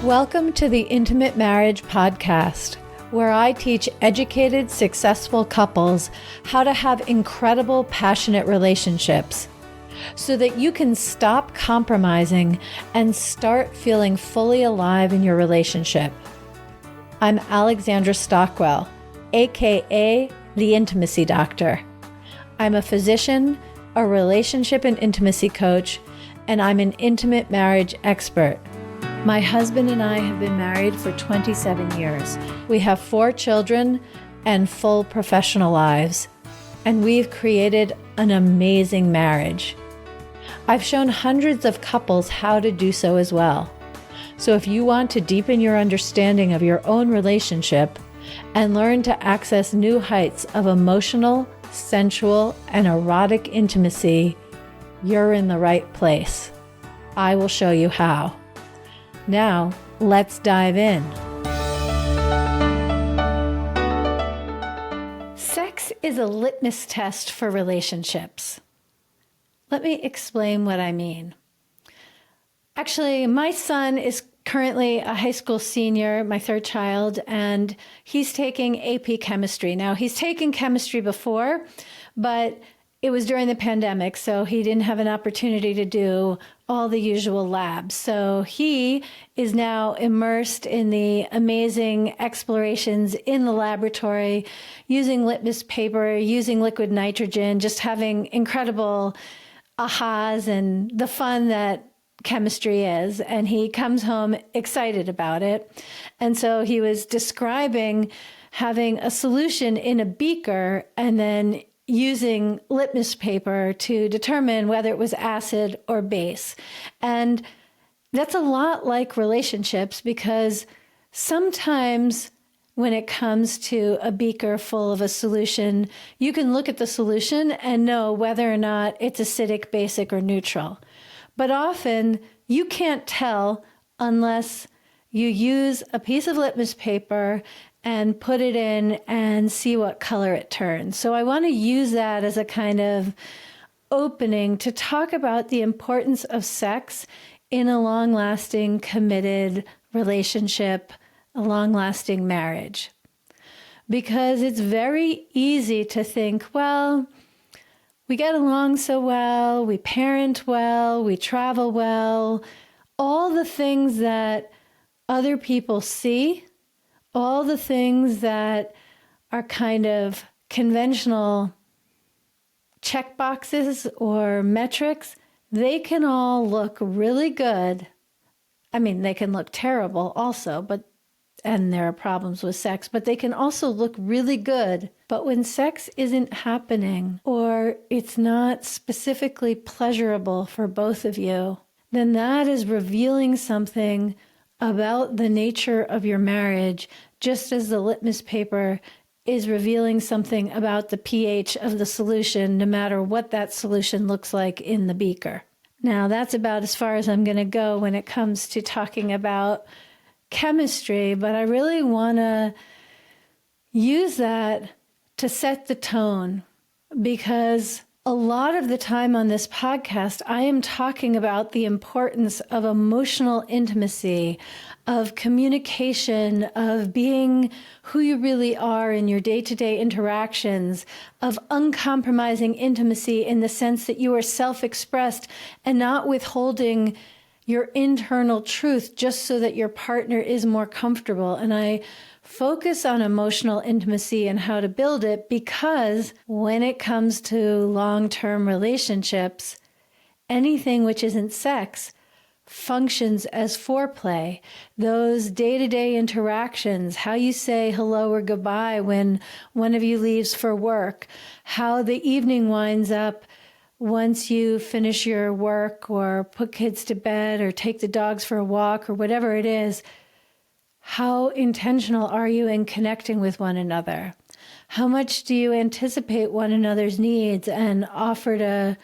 Welcome to the Intimate Marriage Podcast, where I teach educated, successful couples how to have incredible, passionate relationships so that you can stop compromising and start feeling fully alive in your relationship. I'm Alexandra Stockwell, aka the Intimacy Doctor. I'm a physician, a relationship and intimacy coach, and I'm an intimate marriage expert. My husband and I have been married for 27 years. We have 4 children and full professional lives, and we've created an amazing marriage. I've shown hundreds of couples how to do so as well. So if you want to deepen your understanding of your own relationship and learn to access new heights of emotional, sensual, and erotic intimacy, you're in the right place. I will show you how. Now, let's dive in. Sex is a litmus test for relationships. Let me explain what I mean. Actually, my son is currently a high school senior, my 3rd child, and he's taking AP chemistry. Now, he's taken chemistry before, but it was during the pandemic, so he didn't have an opportunity to do all the usual labs. So he is now immersed in the amazing explorations in the laboratory, using litmus paper, using liquid nitrogen, just having incredible ahas and the fun that chemistry is. And he comes home excited about it. And so he was describing having a solution in a beaker and then using litmus paper to determine whether it was acid or base. And that's a lot like relationships, because sometimes when it comes to a beaker full of a solution, you can look at the solution and know whether or not it's acidic, basic, or neutral. But often you can't tell unless you use a piece of litmus paper and put it in and see what color it turns. So I want to use that as a kind of opening to talk about the importance of sex in a long-lasting, committed relationship, a long-lasting marriage. Because it's very easy to think, well, we get along so well, we parent well, we travel well, all the things that other people see, all the things that are kind of conventional check boxes or metrics, they can all look really good. I mean, they can look terrible also, and there are problems with sex, but they can also look really good. But when sex isn't happening, or it's not specifically pleasurable for both of you, then that is revealing something about the nature of your marriage, just as the litmus paper is revealing something about the pH of the solution, no matter what that solution looks like in the beaker. Now, that's about as far as I'm going to go when it comes to talking about chemistry, but I really want to use that to set the tone, because a lot of the time on this podcast, I am talking about the importance of emotional intimacy, of communication, of being who you really are in your day-to-day interactions, of uncompromising intimacy in the sense that you are self-expressed and not withholding your internal truth just so that your partner is more comfortable. And I focus on emotional intimacy and how to build it, because when it comes to long-term relationships, anything which isn't sex functions as foreplay. Those day-to-day interactions, how you say hello or goodbye when one of you leaves for work, how the evening winds up once you finish your work or put kids to bed or take the dogs for a walk or whatever it is. How intentional are you in connecting with one another? How much do you anticipate one another's needs and offer to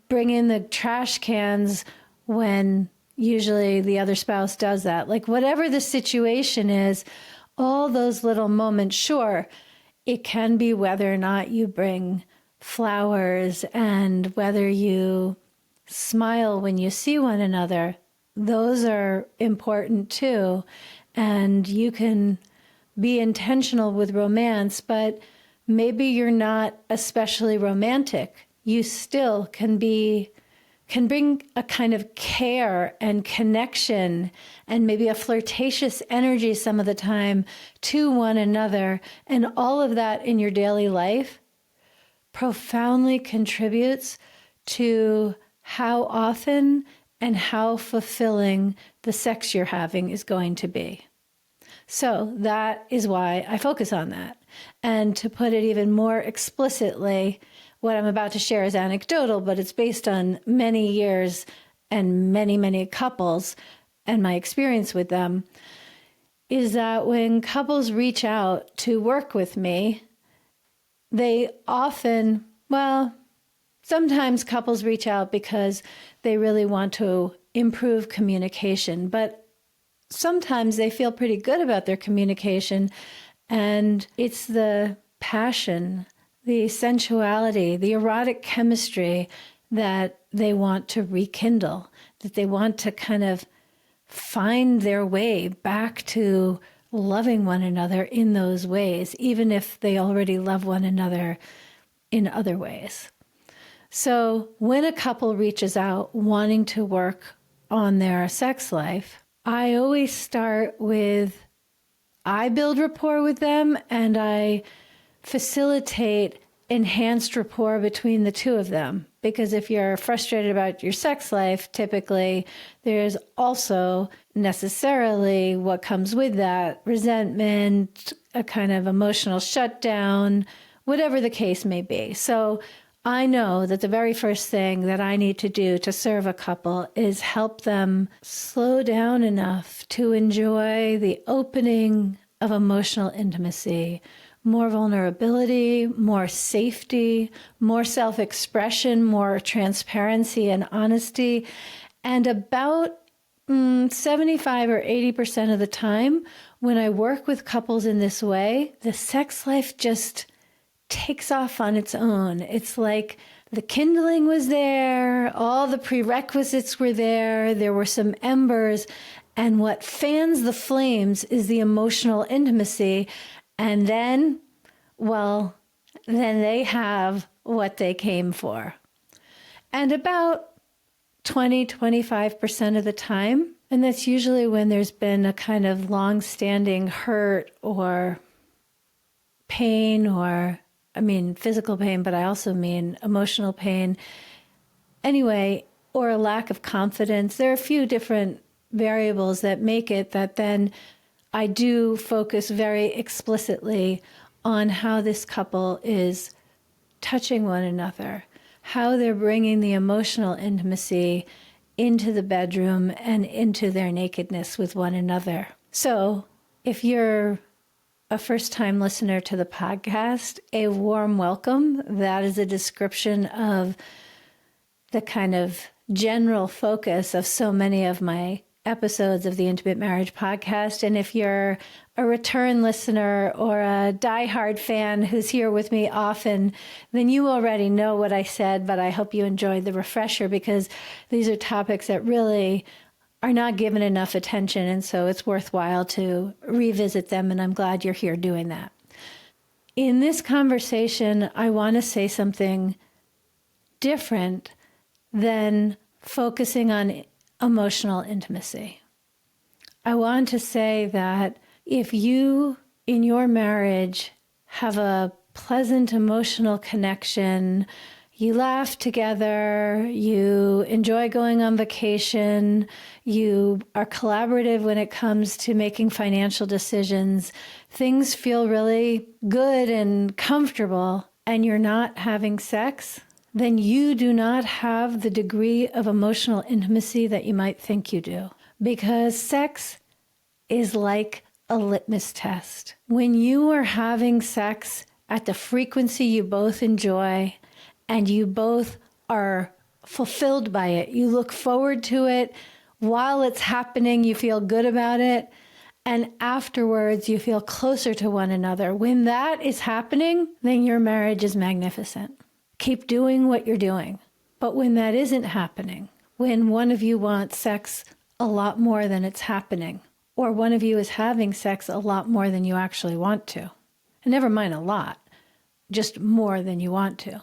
bring in the trash cans when usually the other spouse does that? Like, whatever the situation is, all those little moments, sure, it can be whether or not you bring flowers and whether you smile when you see one another. those are important too. And you can be intentional with romance, but maybe you're not especially romantic. You still can bring a kind of care and connection and maybe a flirtatious energy some of the time to one another. And all of that in your daily life profoundly contributes to how often and how fulfilling the sex you're having is going to be. So that is why I focus on that. And to put it even more explicitly, what I'm about to share is anecdotal, but it's based on many years and many, many couples and my experience with them, is that when couples reach out to work with me, they often, sometimes couples reach out because they really want to improve communication, but sometimes they feel pretty good about their communication, and it's the passion, the sensuality, the erotic chemistry that they want to rekindle, that they want to kind of find their way back to loving one another in those ways, even if they already love one another in other ways. So when a couple reaches out wanting to work on their sex life, I always start with, I build rapport with them and I facilitate enhanced rapport between the two of them. Because if you're frustrated about your sex life, typically there's also necessarily what comes with that, resentment, a kind of emotional shutdown, whatever the case may be. So I know that the very first thing that I need to do to serve a couple is help them slow down enough to enjoy the opening of emotional intimacy, more vulnerability, more safety, more self-expression, more transparency and honesty. And about 75 or 80% of the time, when I work with couples in this way, the sex life just takes off on its own. It's like the kindling was there, all the prerequisites were there were some embers, and what fans the flames is the emotional intimacy. And then they have what they came for. And about 20-25% of the time, and that's usually when there's been a kind of long-standing hurt or pain, or physical pain, but I also mean emotional pain. Anyway, or a lack of confidence. There are a few different variables that make it that then I do focus very explicitly on how this couple is touching one another, how they're bringing the emotional intimacy into the bedroom and into their nakedness with one another. So if you're a first-time listener to the podcast, a warm welcome. That is a description of the kind of general focus of so many of my episodes of the Intimate Marriage Podcast. And if you're a return listener or a diehard fan who's here with me often, then you already know what I said, but I hope you enjoyed the refresher, because these are topics that really are not given enough attention, and so it's worthwhile to revisit them, and I'm glad you're here doing that. In this conversation, I want to say something different than focusing on emotional intimacy. I want to say that if you, in your marriage, have a pleasant emotional connection, you laugh together, you enjoy going on vacation, you are collaborative when it comes to making financial decisions, things feel really good and comfortable, and you're not having sex, then you do not have the degree of emotional intimacy that you might think you do. Because sex is like a litmus test. When you are having sex at the frequency you both enjoy, and you both are fulfilled by it, you look forward to it, while it's happening, you feel good about it, and afterwards you feel closer to one another. When that is happening, then your marriage is magnificent. Keep doing what you're doing. But when that isn't happening, when one of you wants sex a lot more than it's happening, or one of you is having sex a lot more than you actually want to. And never mind a lot, just more than you want to.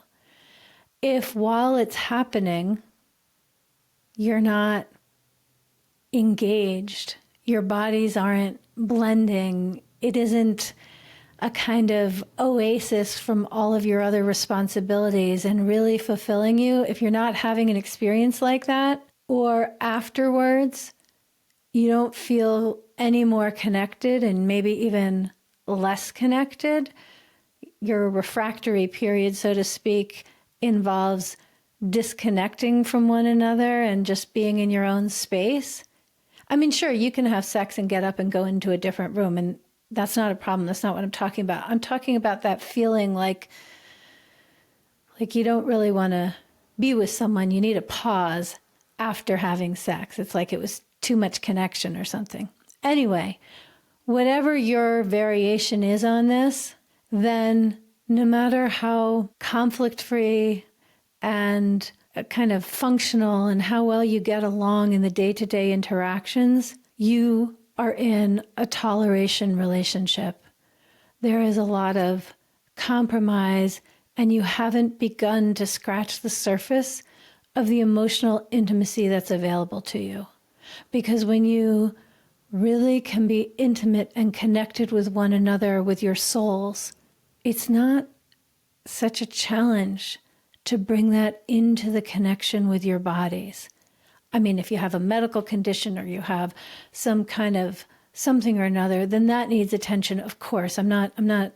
If while it's happening, you're not engaged, your bodies aren't blending, it isn't a kind of oasis from all of your other responsibilities and really fulfilling you, if you're not having an experience like that, or afterwards, you don't feel any more connected and maybe even less connected, your refractory period, so to speak, involves disconnecting from one another and just being in your own space. I mean, sure, you can have sex and get up and go into a different room, and that's not a problem. That's not what I'm talking about. I'm talking about that feeling like you don't really want to be with someone. You need a pause after having sex. It's like it was too much connection or something. Anyway, whatever your variation is on this, then no matter how conflict-free and kind of functional and how well you get along in the day-to-day interactions, you are in a toleration relationship. There is a lot of compromise, and you haven't begun to scratch the surface of the emotional intimacy that's available to you. Because when you really can be intimate and connected with one another, with your souls, it's not such a challenge to bring that into the connection with your bodies. I mean, if you have a medical condition or you have some kind of something or another, then that needs attention, of course. I'm not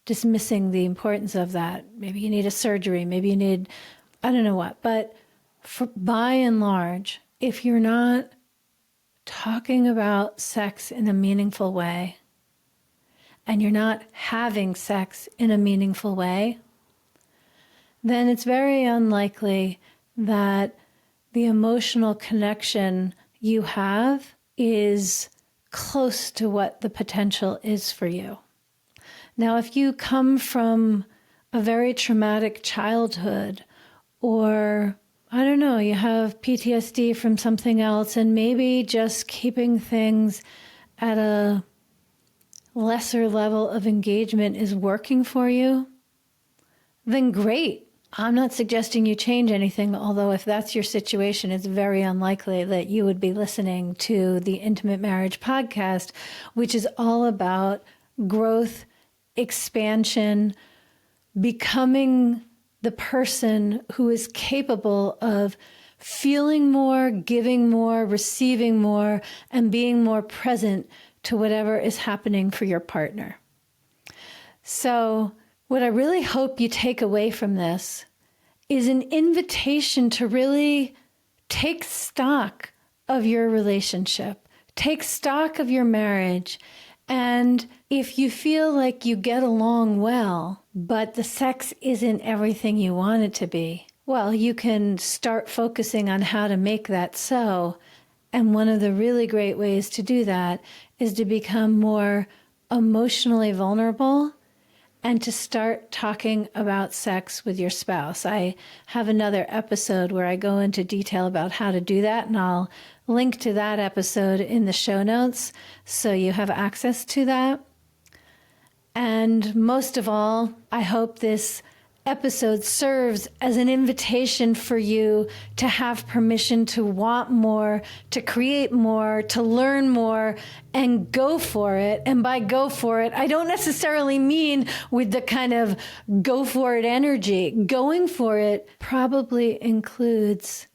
dismissing the importance of that. Maybe you need a surgery, maybe you need, I don't know what. But by and large, if you're not talking about sex in a meaningful way, and you're not having sex in a meaningful way, then it's very unlikely that the emotional connection you have is close to what the potential is for you. Now, if you come from a very traumatic childhood, or I don't know, you have PTSD from something else, and maybe just keeping things at a lesser level of engagement is working for you, then great. I'm not suggesting you change anything, although if that's your situation, it's very unlikely that you would be listening to the Intimate Marriage podcast, which is all about growth, expansion, becoming the person who is capable of feeling more, giving more, receiving more, and being more present to whatever is happening for your partner. So what I really hope you take away from this is an invitation to really take stock of your relationship, take stock of your marriage. And if you feel like you get along well, but the sex isn't everything you want it to be, well, you can start focusing on how to make that so. And one of the really great ways to do that is to become more emotionally vulnerable and to start talking about sex with your spouse. I have another episode where I go into detail about how to do that, and I'll link to that episode in the show notes so you have access to that. And most of all, I hope this episode serves as an invitation for you to have permission to want more, to create more, to learn more, and go for it. And by go for it, I don't necessarily mean with the kind of go for it energy. Going for it probably includes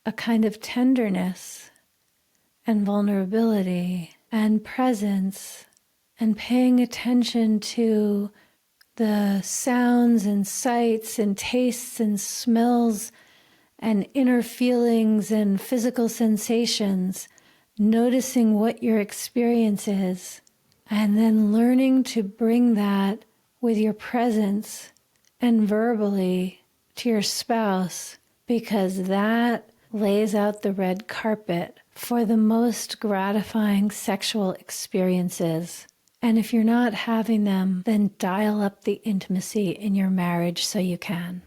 a kind of tenderness and vulnerability and presence and paying attention to the sounds and sights and tastes and smells and inner feelings and physical sensations, noticing what your experience is, and then learning to bring that with your presence and verbally to your spouse, because that lays out the red carpet for the most gratifying sexual experiences. And if you're not having them, then dial up the intimacy in your marriage so you can.